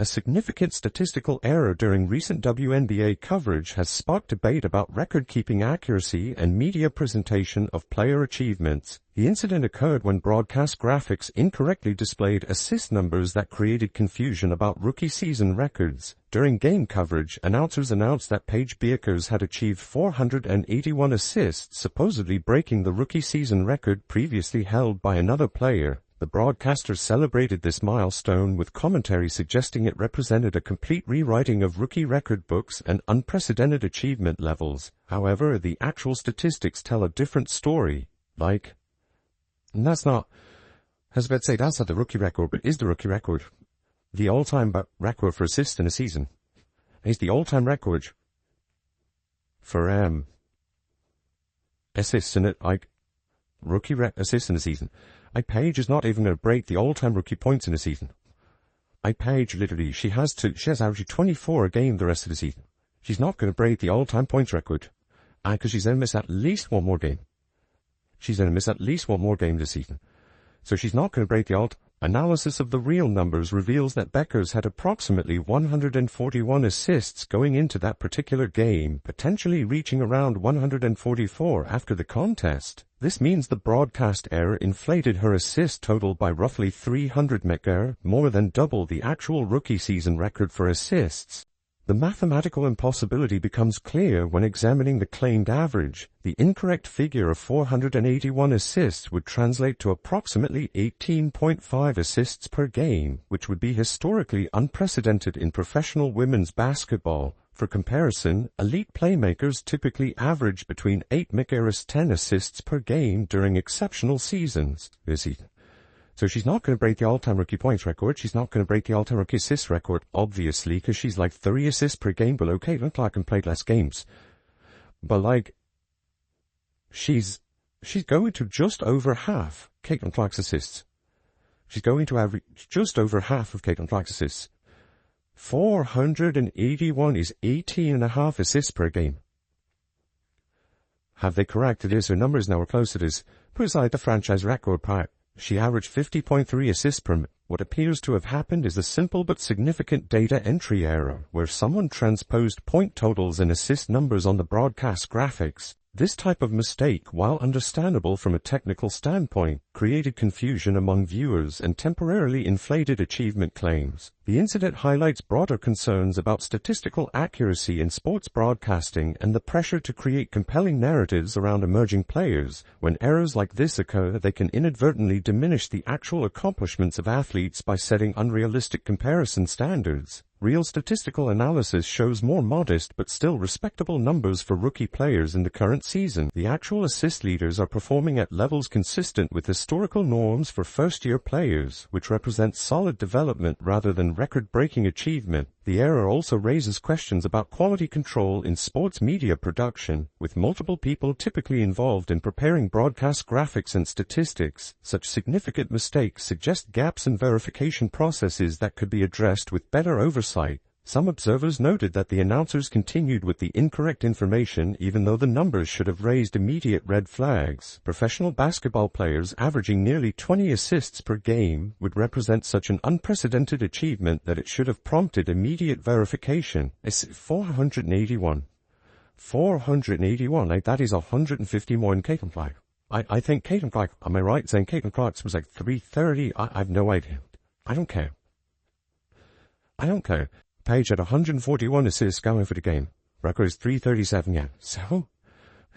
A significant statistical error during recent WNBA coverage has sparked debate about record-keeping accuracy and media presentation of player achievements. The incident occurred when broadcast graphics incorrectly displayed assist numbers that created confusion about rookie season records. During game coverage, announcers announced that Paige Bueckers had achieved 481 assists, supposedly breaking the rookie season record previously held by another player. The broadcasters celebrated this milestone with commentary suggesting it represented a complete rewriting of rookie record books and unprecedented achievement levels. However, the actual statistics tell a different story. And that's not, I was about to say, that's not the rookie record, but is the rookie record. The all-time record for assists in a season is the all-time record for assists in it, rookie assists in a season. Paige is not even going to break the all-time rookie points in a season. Paige, literally, she has averaged 24 a game the rest of the season. She's not going to break the all-time points record. Because she's going to miss at least one more game. She's going to miss at least one more game this season. So she's not going to break the Analysis of the real numbers reveals that Bueckers had approximately 141 assists going into that particular game, potentially reaching around 144 after the contest. This means the broadcast error inflated her assist total by roughly 300, more than double the actual rookie season record for assists. The mathematical impossibility becomes clear when examining the claimed average. The incorrect figure of 481 assists would translate to approximately 18.5 assists per game, which would be historically unprecedented in professional women's basketball. For comparison, elite playmakers typically average between 10 assists per game during exceptional seasons. So she's not going to break the all-time rookie points record. She's not going to break the all-time rookie assists record, obviously, because she's 30 assists per game below Caitlin Clark and played less games. But she's going to just over half Caitlin Clark's assists. She's going to average just over half of Caitlin Clark's assists. 481 is 18.5 assists per game. Have they corrected this? Her numbers now are close to this. Put aside the franchise record part. She averaged 50.3 assists per minute. What appears to have happened is a simple but significant data entry error, where someone transposed point totals and assist numbers on the broadcast graphics. This type of mistake, while understandable from a technical standpoint, created confusion among viewers and temporarily inflated achievement claims. The incident highlights broader concerns about statistical accuracy in sports broadcasting and the pressure to create compelling narratives around emerging players. When errors like this occur, they can inadvertently diminish the actual accomplishments of athletes by setting unrealistic comparison standards. Real statistical analysis shows more modest but still respectable numbers for rookie players in the current season. The actual assist leaders are performing at levels consistent with historical norms for first-year players, which represents solid development rather than record-breaking achievement. The error also raises questions about quality control in sports media production, with multiple people typically involved in preparing broadcast graphics and statistics. Such significant mistakes suggest gaps in verification processes that could be addressed with better oversight. Some observers noted that the announcers continued with the incorrect information even though the numbers should have raised immediate red flags. Professional basketball players averaging nearly 20 assists per game would represent such an unprecedented achievement that it should have prompted immediate verification. It's 481. 481, that is 150 more than Caitlin Clark. I think Caitlin Clark, am I right saying Caitlin Clark's was 330? I've no idea. I don't care. Paige had 141 assists going for the game. Record is 337, yeah. So,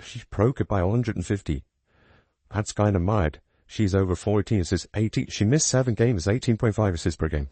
she broke it by 150. That's kind of mad. She's over 14 assists, 18. She missed 7 games, 18.5 assists per game.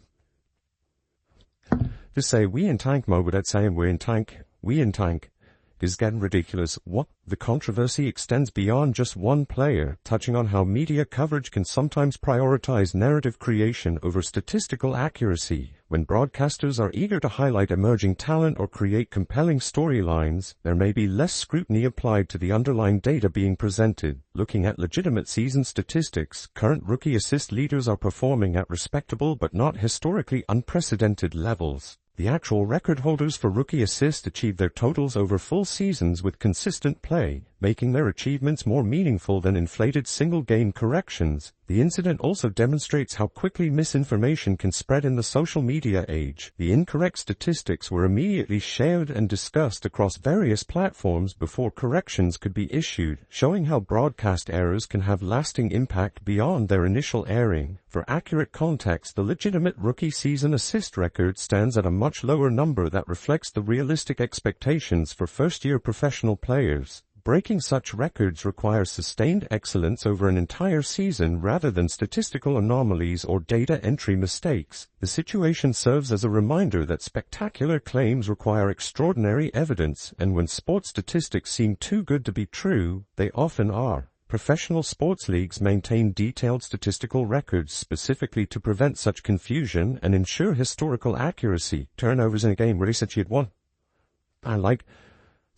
Just say, we in tank mode without saying we're in tank. We in tank. This is getting ridiculous. What? The controversy extends beyond just one player, touching on how media coverage can sometimes prioritize narrative creation over statistical accuracy. When broadcasters are eager to highlight emerging talent or create compelling storylines, there may be less scrutiny applied to the underlying data being presented. Looking at legitimate season statistics, current rookie assist leaders are performing at respectable but not historically unprecedented levels. The actual record holders for rookie assist achieved their totals over full seasons with consistent play. making their achievements more meaningful than inflated single-game corrections. The incident also demonstrates how quickly misinformation can spread in the social media age. The incorrect statistics were immediately shared and discussed across various platforms before corrections could be issued, showing how broadcast errors can have lasting impact beyond their initial airing. For accurate context, the legitimate rookie season assist record stands at a much lower number that reflects the realistic expectations for first-year professional players. Breaking such records requires sustained excellence over an entire season rather than statistical anomalies or data entry mistakes. The situation serves as a reminder that spectacular claims require extraordinary evidence, and when sports statistics seem too good to be true, they often are. Professional sports leagues maintain detailed statistical records specifically to prevent such confusion and ensure historical accuracy. Turnovers in a game where he said she had won.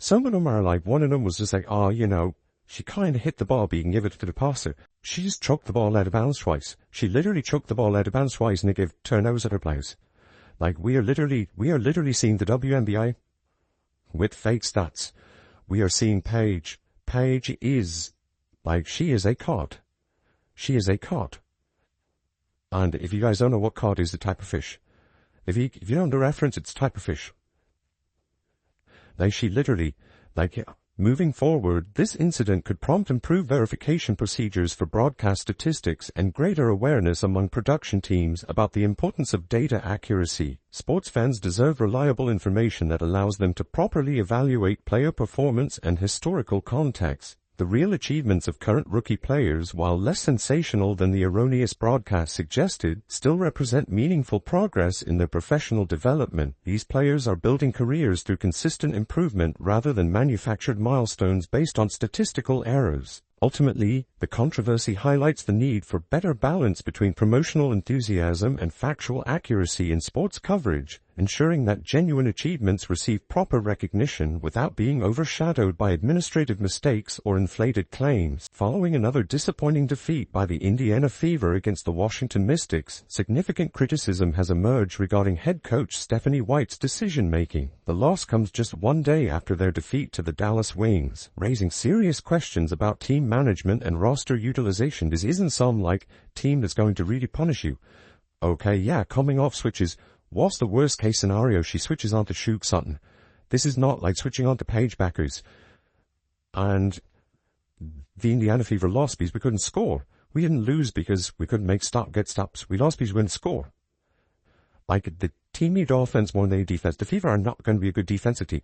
Some of them are like, one of them was just like, she kind of hit the ball, but you can give it to the passer. She just chucked the ball out of bounds twice. She literally chucked the ball out of bounds twice and they gave turnovers at her players. Like, we are literally seeing the WNBA with fake stats. We are seeing Paige. Paige is, she is a cod. She is a cod. And if you guys don't know what cod is, the type of fish. If you don't know the reference, it's type of fish. She literally, moving forward, this incident could prompt improved verification procedures for broadcast statistics and greater awareness among production teams about the importance of data accuracy. Sports fans deserve reliable information that allows them to properly evaluate player performance and historical context. The real achievements of current rookie players, while less sensational than the erroneous broadcast suggested, still represent meaningful progress in their professional development. These players are building careers through consistent improvement rather than manufactured milestones based on statistical errors. Ultimately, the controversy highlights the need for better balance between promotional enthusiasm and factual accuracy in sports coverage, ensuring that genuine achievements receive proper recognition without being overshadowed by administrative mistakes or inflated claims. Following another disappointing defeat by the Indiana Fever against the Washington Mystics, significant criticism has emerged regarding head coach Stephanie White's decision-making. The loss comes just one day after their defeat to the Dallas Wings, raising serious questions about team management and roster utilization. This isn't some, team that's going to really punish you. Okay, yeah, coming off switches. What's the worst case scenario? She switches on to Shug Sutton. This is not like switching on to Paige Bueckers. And the Indiana Fever lost because we couldn't score. We didn't lose because we couldn't get stops. We lost because we couldn't score. The team need offense more than any defense. The Fever are not going to be a good defensive team.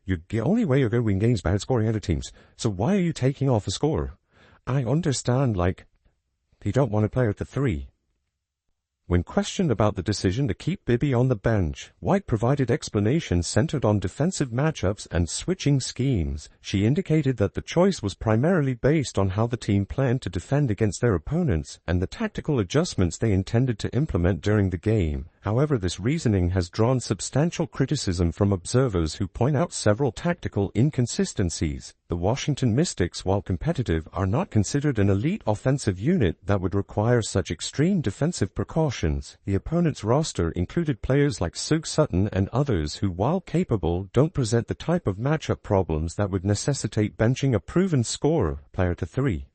The only way you're going to win games is by outscoring other teams. So why are you taking off a scorer? I understand, they don't want to play at the 3. When questioned about the decision to keep Bibby on the bench, White provided explanations centered on defensive matchups and switching schemes. She indicated that the choice was primarily based on how the team planned to defend against their opponents and the tactical adjustments they intended to implement during the game. However, this reasoning has drawn substantial criticism from observers who point out several tactical inconsistencies. The Washington Mystics, while competitive, are not considered an elite offensive unit that would require such extreme defensive precautions. The opponent's roster included players like Shug Sutton and others who, while capable, don't present the type of matchup problems that would necessitate benching a proven scorer, player to 3.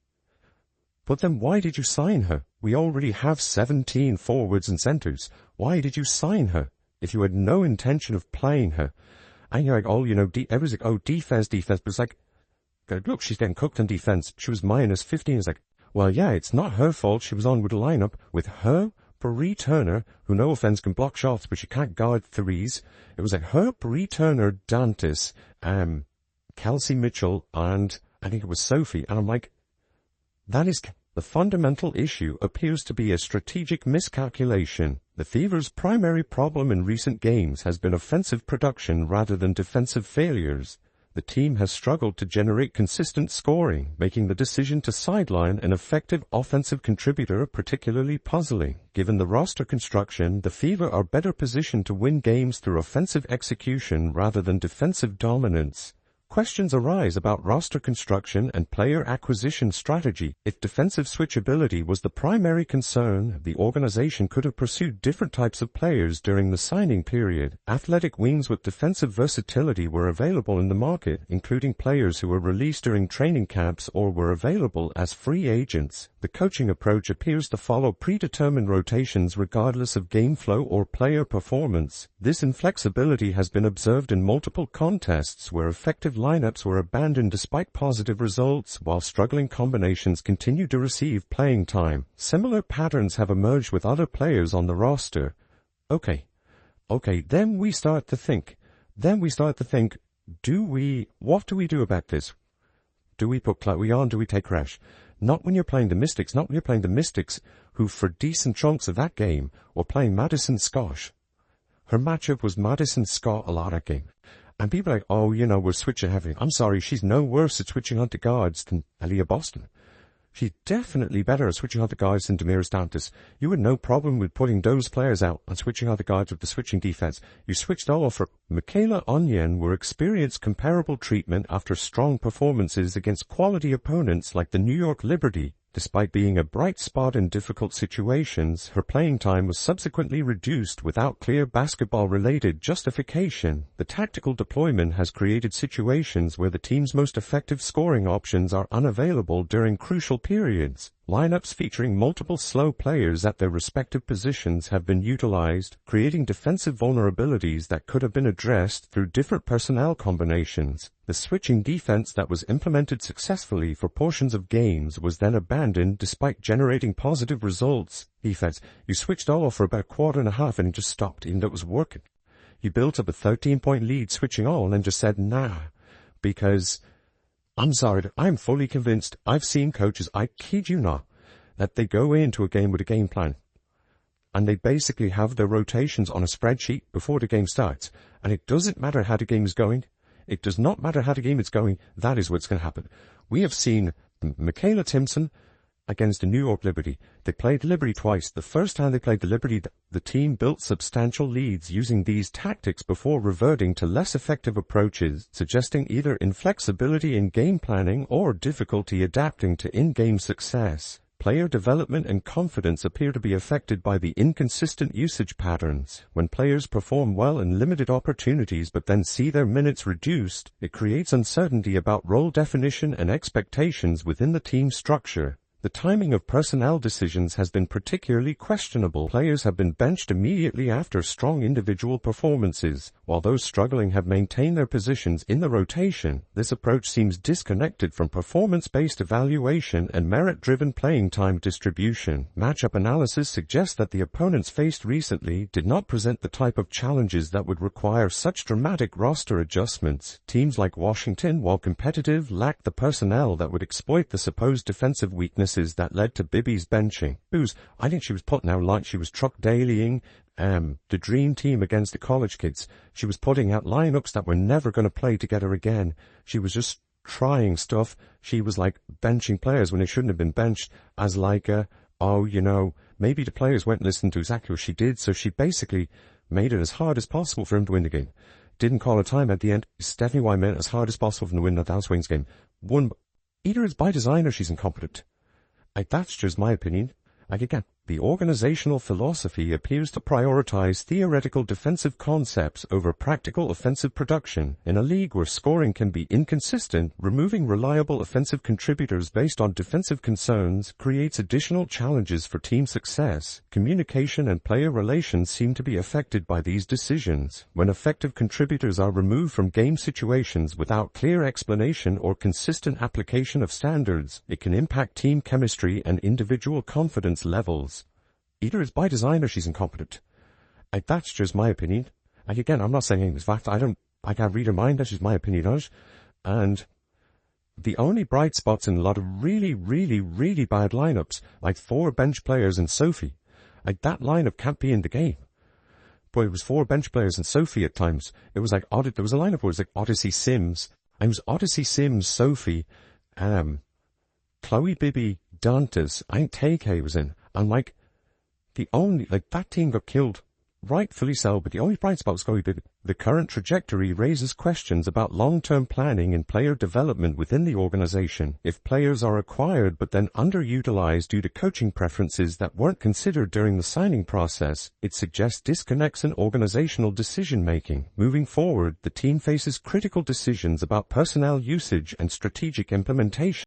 But then why did you sign her? We already have 17 forwards and centers. Why did you sign her if you had no intention of playing her? And you're like, everyone's like, defense. But it's like, look, she's getting cooked on defense. She was minus 15. It's like, well, yeah, it's not her fault. She was on with a lineup with her, Bree Turner, who no offense can block shots, but she can't guard threes. It was like her, Bree Turner, Dantis, Kelsey Mitchell, and I think it was Sophie. And I'm like, that is the fundamental issue appears to be a strategic miscalculation. The Fever's primary problem in recent games has been offensive production rather than defensive failures. The team has struggled to generate consistent scoring, making the decision to sideline an effective offensive contributor particularly puzzling. Given the roster construction, the Fever are better positioned to win games through offensive execution rather than defensive dominance. Questions arise about roster construction and player acquisition strategy. If defensive switchability was the primary concern, the organization could have pursued different types of players during the signing period. Athletic wings with defensive versatility were available in the market, including players who were released during training camps or were available as free agents. The coaching approach appears to follow predetermined rotations regardless of game flow or player performance. This inflexibility has been observed in multiple contests where effective lineups were abandoned despite positive results, while struggling combinations continued to receive playing time. Similar patterns have emerged with other players on the roster. Okay, then we start to think, what do we do about this? Do we put Chloe on? Do we take Rash? Not when you're playing the Mystics, who for decent chunks of that game were playing Madison Scott. Her matchup was Madison Scott a lot of that game. And people are like, oh, we're switching heavily. I'm sorry, she's no worse at switching onto guards than Aaliyah Boston. She's definitely better at switching onto guards than Damiris Dantas. You had no problem with putting those players out and switching onto guards with the switching defense. You switched all over. Michaela Onion were experienced comparable treatment after strong performances against quality opponents like the New York Liberty. Despite being a bright spot in difficult situations, her playing time was subsequently reduced without clear basketball-related justification. The tactical deployment has created situations where the team's most effective scoring options are unavailable during crucial periods. Lineups featuring multiple slow players at their respective positions have been utilized, creating defensive vulnerabilities that could have been addressed through different personnel combinations. The switching defense that was implemented successfully for portions of games was then abandoned despite generating positive results. Defense, you switched all for about a quarter and a half and it just stopped, even though it was working. You built up a 13-point lead switching all and then just said, nah, because I'm sorry, I'm fully convinced. I've seen coaches, I kid you not, that they go into a game with a game plan. And they basically have their rotations on a spreadsheet before the game starts. And it doesn't matter how the game is going. It does not matter how the game is going. That is what's going to happen. We have seen Michaela Timpson against the New York Liberty. They played Liberty twice. The first time they played the Liberty, the team built substantial leads using these tactics before reverting to less effective approaches, suggesting either inflexibility in game planning or difficulty adapting to in-game success. Player development and confidence appear to be affected by the inconsistent usage patterns. When players perform well in limited opportunities but then see their minutes reduced, it creates uncertainty about role definition and expectations within the team structure. The timing of personnel decisions has been particularly questionable. Players have been benched immediately after strong individual performances, while those struggling have maintained their positions in the rotation. This approach seems disconnected from performance-based evaluation and merit-driven playing time distribution. Matchup analysis suggests that the opponents faced recently did not present the type of challenges that would require such dramatic roster adjustments. Teams like Washington, while competitive, lacked the personnel that would exploit the supposed defensive weaknesses that led to Bibby's benching. Booze, I think she was putting out like she was truck dailying the dream team against the college kids. She was putting out lineups that were never going to play together again. She was just trying stuff. She was like benching players when they shouldn't have been benched as like maybe the players went and listened to exactly what she did, so she basically made it as hard as possible for him to win the game. Didn't call a time at the end. It's definitely why I made it as hard as possible for him to win that Dallas Wings game. Either it's by design or she's incompetent. That's just my opinion. Again, the organizational philosophy appears to prioritize theoretical defensive concepts over practical offensive production. In a league where scoring can be inconsistent, removing reliable offensive contributors based on defensive concerns creates additional challenges for team success. Communication and player relations seem to be affected by these decisions. When effective contributors are removed from game situations without clear explanation or consistent application of standards, it can impact team chemistry and individual confidence levels. Either it's by design or she's incompetent. That's just my opinion. Again, I'm not saying anything's fact. I can't read her mind. That's just my opinion on it. And the only bright spots in a lot of really, really, really bad lineups, like 4 bench players and Sophie, that lineup can't be in the game. But it was 4 bench players and Sophie at times. It was like, there was a lineup where it was like Odyssey Sims. It was Odyssey Sims, Sophie, Chloe Bibby, Dantas, I think TK was in. And that team got killed Rightfully so, but the only bright spot's going to be the current trajectory raises questions about long-term planning and player development within the organization. If players are acquired but then underutilized due to coaching preferences that weren't considered during the signing process, it suggests disconnects in organizational decision-making. Moving forward, the team faces critical decisions about personnel usage and strategic implementation.